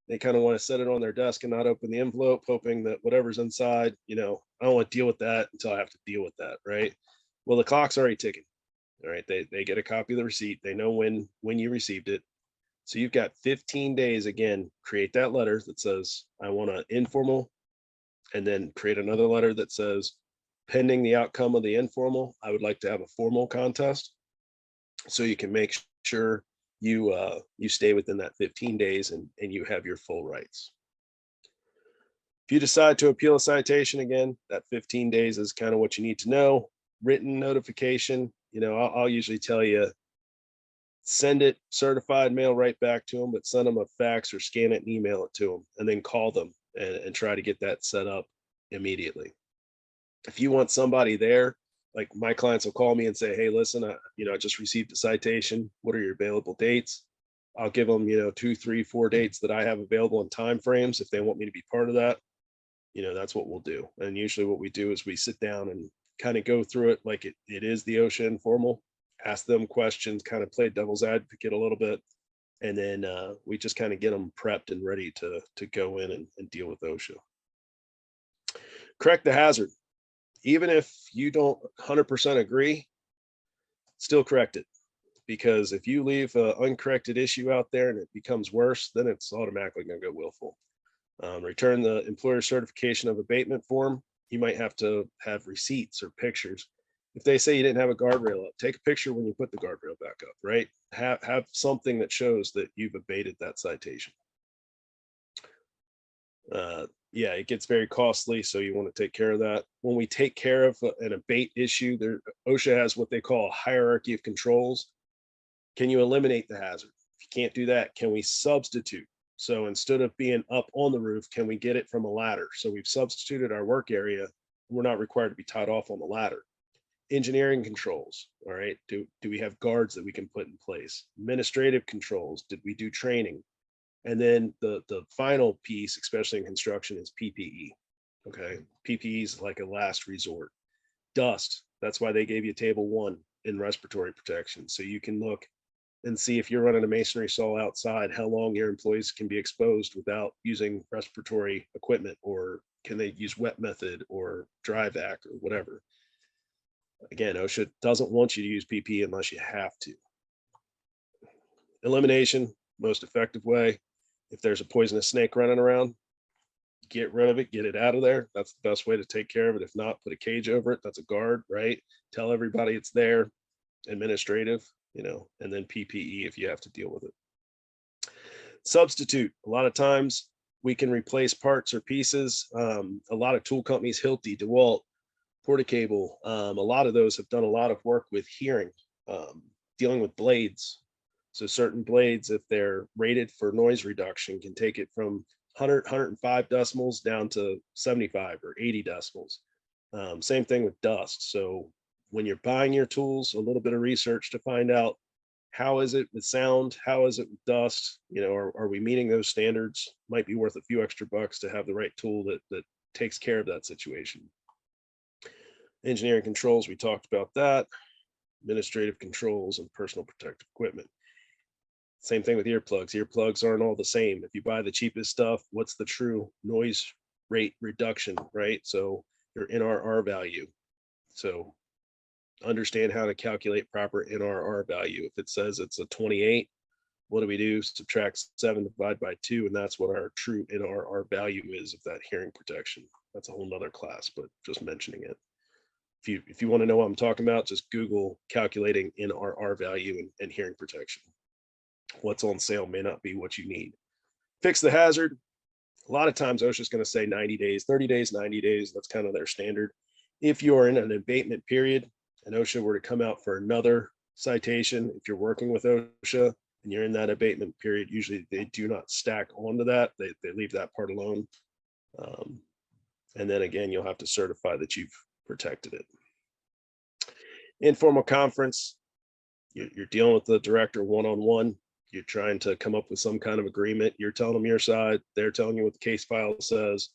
They kind of want to set it on their desk and not open the envelope, hoping that whatever's inside, I don't want to deal with that until I have to deal with that, right? Well, the clock's already ticking. All right, they get a copy of the receipt. They know when you received it. So you've got 15 days, again, create that letter that says, I want an informal, and then create another letter that says, pending the outcome of the informal, I would like to have a formal contest. So you can make sure you stay within that 15 days and you have your full rights. If you decide to appeal a citation, again, that 15 days is kind of what you need to know. Written notification, I'll usually tell you, send it certified mail right back to them, but send them a fax or scan it and email it to them, and then call them and try to get that set up immediately. If you want somebody there, like my clients will call me and say, hey, listen, I just received a citation. What are your available dates? I'll give them, 2, 3, 4 dates that I have available in time frames. If they want me to be part of that, that's what we'll do. And usually what we do is we sit down and kind of go through it like it is the OSHA informal, ask them questions, kind of play devil's advocate a little bit. And then we just kind of get them prepped and ready to go in and deal with OSHA. Correct the hazard. Even if you don't 100% agree, still correct it. Because if you leave an uncorrected issue out there and it becomes worse, then it's automatically going to go willful. Return the employer certification of abatement form. You might have to have receipts or pictures. If they say you didn't have a guardrail up, take a picture when you put the guardrail back up, right? Have something that shows that you've abated that citation. Yeah, it gets very costly, so you want to take care of that. When we take care of an abate issue, OSHA has what they call a hierarchy of controls. Can you eliminate the hazard? If you can't do that, can we substitute? So instead of being up on the roof, can we get it from a ladder? So we've substituted our work area. We're not required to be tied off on the ladder. Engineering controls, all right? Do we have guards that we can put in place? Administrative controls, did we do training? And then the final piece, especially in construction, is PPE. Okay, PPE is like a last resort. Dust, that's why they gave you table 1 in respiratory protection. So you can look and see if you're running a masonry saw outside, how long your employees can be exposed without using respiratory equipment, or can they use wet method or dry vac or whatever. Again, OSHA doesn't want you to use PPE unless you have to. Elimination, most effective way. If there's a poisonous snake running around, get rid of it, get it out of there. That's the best way to take care of it. If not, put a cage over it. That's a guard, right? Tell everybody it's there. Administrative, and then PPE if you have to deal with it. Substitute. A lot of times we can replace parts or pieces. A lot of tool companies, Hilti, DeWalt, Portacable, a lot of those have done a lot of work with hearing, dealing with blades. So certain blades, if they're rated for noise reduction, can take it from 100, 105 decibels down to 75 or 80 decibels. Same thing with dust. So when you're buying your tools, a little bit of research to find out how is it with sound, how is it with dust, are we meeting those standards? Might be worth a few extra bucks to have the right tool that takes care of that situation. Engineering controls, we talked about that. Administrative controls and personal protective equipment. Same thing with earplugs. Earplugs aren't all the same. If you buy the cheapest stuff, what's the true noise rate reduction, right? So your NRR value. So understand how to calculate proper NRR value. If it says it's a 28, what do we do? Subtract 7, divide by 2, and that's what our true NRR value is of that hearing protection. That's a whole nother class, but just mentioning it. If you want to know what I'm talking about, just Google calculating NRR value and hearing protection. What's on sale may not be what you need. Fix the hazard. A lot of times OSHA is going to say 90 days, 30 days, 90 days. That's kind of their standard. If you're in an abatement period and OSHA were to come out for another citation, if you're working with OSHA and you're in that abatement period, usually they do not stack onto that. They leave that part alone. And then again, you'll have to certify that you've protected it. Informal conference, you're dealing with the director one-on-one. You're trying to come up with some kind of agreement. You're telling them your side, they're telling you what the case file says,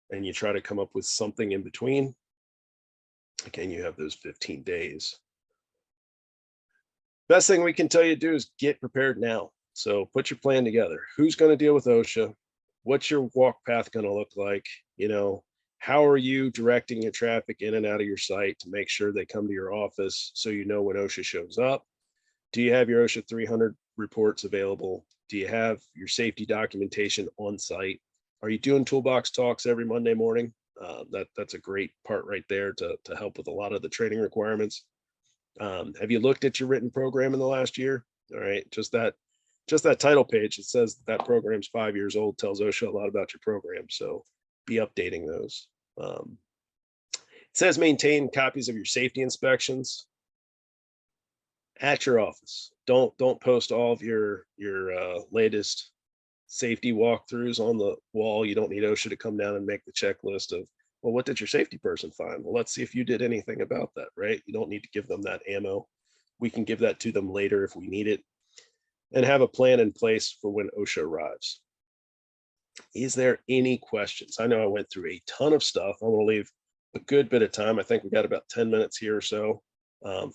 and you try to come up with something in between. Again, you have those 15 days. Best thing we can tell you to do is get prepared now. So put your plan together. Who's going to deal with OSHA? What's your walk path going to look like? How are you directing your traffic in and out of your site to make sure they come to your office so you know when OSHA shows up? Do you have your OSHA 300 reports available? Do you have your safety documentation on site? Are you doing toolbox talks every Monday morning? That's a great part right there to help with a lot of the training requirements. Have you looked at your written program in the last year? All right, just that title page that says that program's 5 years old tells OSHA a lot about your program. So be updating those. It says maintain copies of your safety inspections at your office. Don't post all of your latest safety walkthroughs on the wall. You don't need OSHA to come down and make the checklist of Well, what did your safety person find? Well, let's see if you did anything about that, right? You don't need to give them that ammo. We can give that to them later if we need it, and have a plan in place for when OSHA arrives. Is there any questions? I know I went through a ton of stuff. I want to leave a good bit of time. I think we got about 10 minutes here or so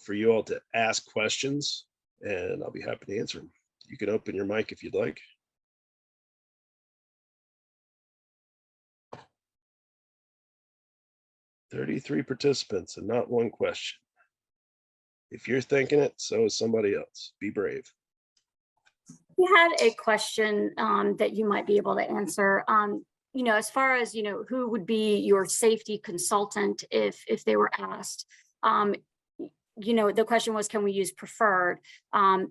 for you all to ask questions, and I'll be happy to answer them. You can open your mic if you'd like. 33 participants and not one question. If you're thinking it, so is somebody else. Be brave. We had a question that you might be able to answer. As far as, who would be your safety consultant if they were asked? The question was, can we use preferred?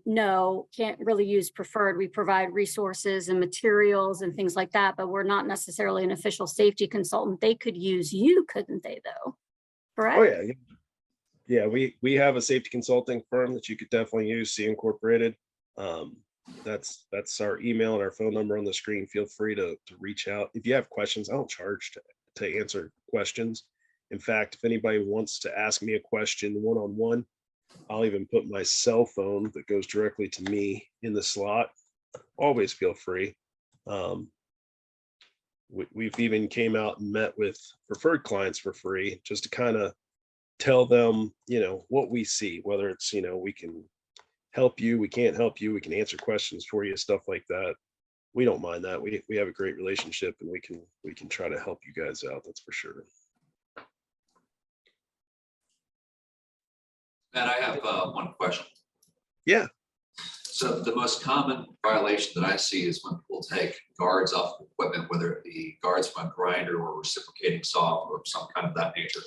No, can't really use preferred. We provide resources and materials and things like that, but we're not necessarily an official safety consultant. They could use you, couldn't they, though? Correct? Oh, yeah. Yeah, we have a safety consulting firm that you could definitely use, C Incorporated. That's our email and our phone number on the screen. Feel free to reach out. If you have questions, I don't charge to answer questions. In fact, if anybody wants to ask me a question one-on-one, I'll even put my cell phone that goes directly to me in the slot. Always feel free. We've even came out and met with preferred clients for free, just to kind of tell them, what we see, whether it's, we can help you, we can't help you, we can answer questions for you, stuff like that. We don't mind that. We have a great relationship, and we can try to help you guys out. That's for sure. Matt, I have one question. Yeah. So the most common violation that I see is when people take guards off of equipment, whether it be guards from a grinder or reciprocating saw or some kind of that nature.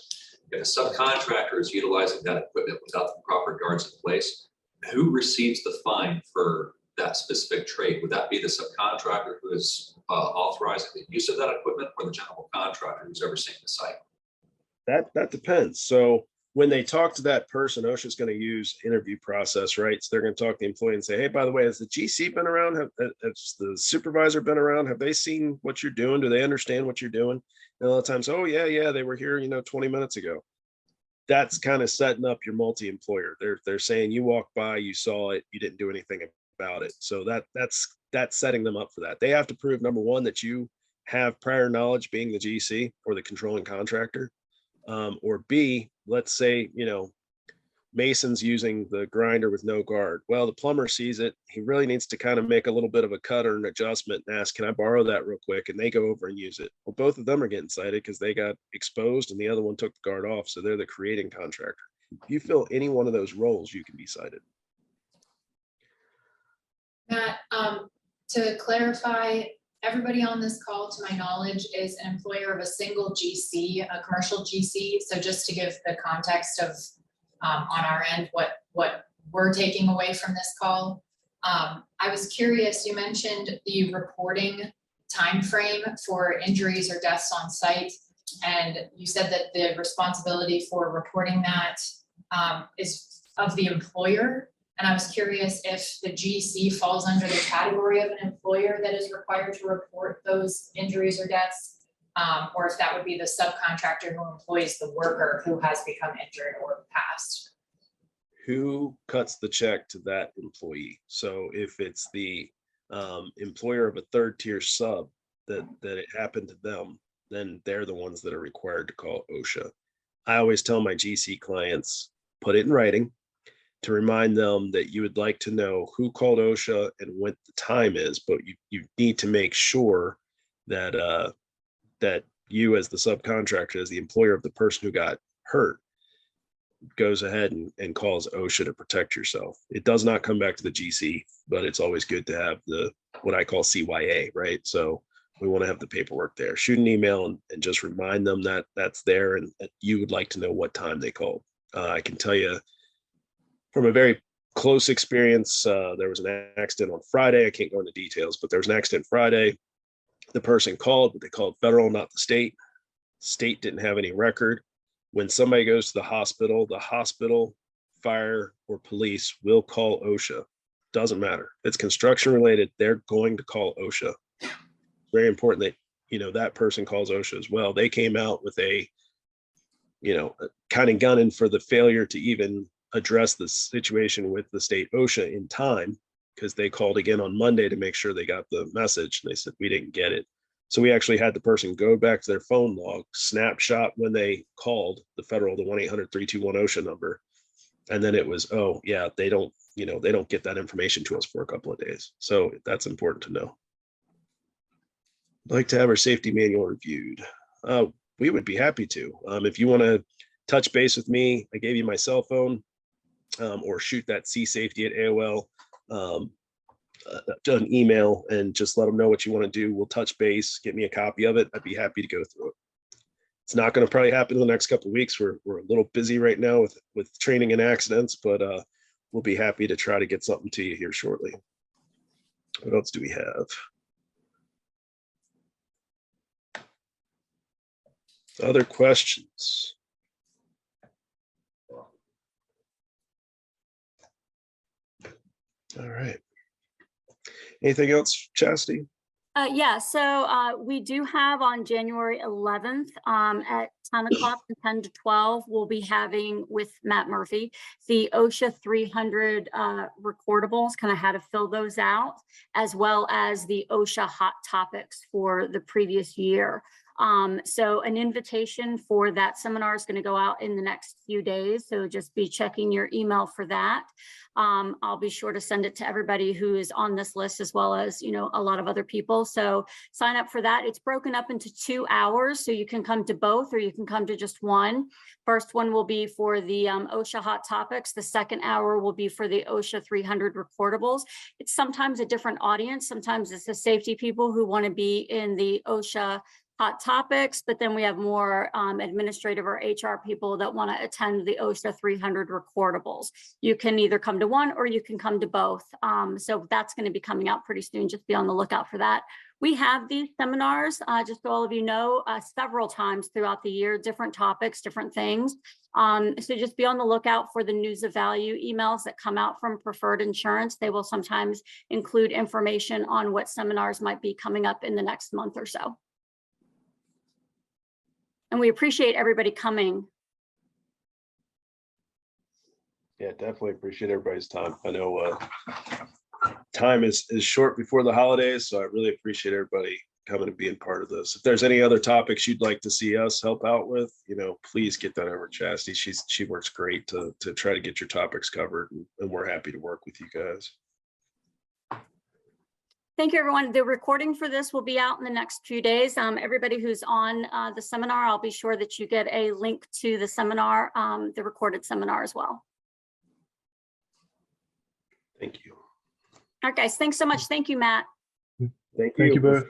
If a subcontractor is utilizing that equipment without the proper guards in place, who receives the fine for that specific trade? Would that be the subcontractor who is authorizing the use of that equipment, or the general contractor who's overseeing the site? That depends. So when they talk to that person, OSHA is going to use interview process, right? So they're going to talk to the employee and say, hey, by the way, has the GC been around? Has the supervisor been around? Have they seen what you're doing? Do they understand what you're doing? And a lot of times, oh, yeah, they were here, 20 minutes ago. That's kind of setting up your multi-employer. They're saying you walked by, you saw it, you didn't do anything about it. So that's setting them up for that. They have to prove, number one, that you have prior knowledge, being the GC or the controlling contractor. Or B, let's say, Mason's using the grinder with no guard. Well, the plumber sees it. He really needs to kind of make a little bit of a cut or an adjustment and ask, can I borrow that real quick? And they go over and use it. Well, both of them are getting cited because they got exposed and the other one took the guard off. So they're the creating contractor. If you fill any one of those roles, you can be cited. Matt, to clarify, everybody on this call, to my knowledge, is an employer of a single GC, a commercial GC. So just to give the context of on our end, what we're taking away from this call, I was curious, you mentioned the reporting time frame for injuries or deaths on site, and you said that the responsibility for reporting that is of the employer. And I was curious if the GC falls under the category of an employer that is required to report those injuries or deaths, or if that would be the subcontractor who employs the worker who has become injured or passed. Who cuts the check to that employee? So if it's the employer of a third tier sub that it happened to them, then they're the ones that are required to call OSHA. I always tell my GC clients, put it in writing, to remind them that you would like to know who called OSHA and what the time is, but you need to make sure that that you, as the subcontractor, as the employer of the person who got hurt, goes ahead and calls OSHA to protect yourself. It does not come back to the GC, but it's always good to have the what I call CYA, right? So we want to have the paperwork there. Shoot an email and just remind them that that's there and that you would like to know what time they called. I can tell you from a very close experience, there was an accident on Friday. I can't go into details, but there was an accident Friday. The person called, but they called federal, not the state. State didn't have any record. When somebody goes to the hospital, fire, or police will call OSHA. Doesn't matter. If it's construction related, they're going to call OSHA. Very important that that person calls OSHA as well. They came out with a, kind of gunning for the failure to even address the situation with the state OSHA in time, because they called again on Monday to make sure they got the message. And they said, we didn't get it. So we actually had the person go back to their phone log, snapshot when they called the 1-800-321 OSHA number. And then it was, oh yeah, they don't get that information to us for a couple of days. So that's important to know. I'd like to have our safety manual reviewed. We would be happy to. If you want to touch base with me, I gave you my cell phone, or shoot that csafety@AOL, an email, and just let them know what you want to do. We'll touch base, get me a copy of it. I'd be happy to go through it. It's not going to probably happen in the next couple of weeks. We're a little busy right now with training and accidents, but we'll be happy to try to get something to you here shortly. What else do we have? Other questions? All right. Anything else, Chastity? Yeah, so we do have on January 11th at 10 o'clock from 10 to 12, we'll be having with Matt Murphy, the OSHA 300 recordables, kind of how to fill those out, as well as the OSHA hot topics for the previous year. So an invitation for that seminar is going to go out in the next few days. So just be checking your email for that. I'll be sure to send it to everybody who is on this list, as well as, a lot of other people. So sign up for that. It's broken up into 2 hours. So you can come to both, or you can come to just one. First one will be for the OSHA hot topics. The second hour will be for the OSHA 300 recordables. It's sometimes a different audience. Sometimes it's the safety people who want to be in the OSHA hot topics, but then we have more administrative or HR people that want to attend the OSHA 300 recordables. You can either come to one or you can come to both. So that's going to be coming out pretty soon. Just be on the lookout for that. We have these seminars, just so all of you know, several times throughout the year, different topics, different things. So just be on the lookout for the news of value emails that come out from Preferred Insurance. They will sometimes include information on what seminars might be coming up in the next month or so. And we appreciate everybody coming. Yeah, definitely appreciate everybody's time. I know time is short before the holidays, so I really appreciate everybody coming and being part of this. If there's any other topics you'd like to see us help out with, please get that over to Chastity. She works great to try to get your topics covered, and we're happy to work with you guys. Thank you, everyone. The recording for this will be out in the next few days. Everybody who's on the seminar, I'll be sure that you get a link to the seminar, the recorded seminar as well. Thank you. All right, guys. Thanks so much. Thank you, Matt. Thank you. Thank you both.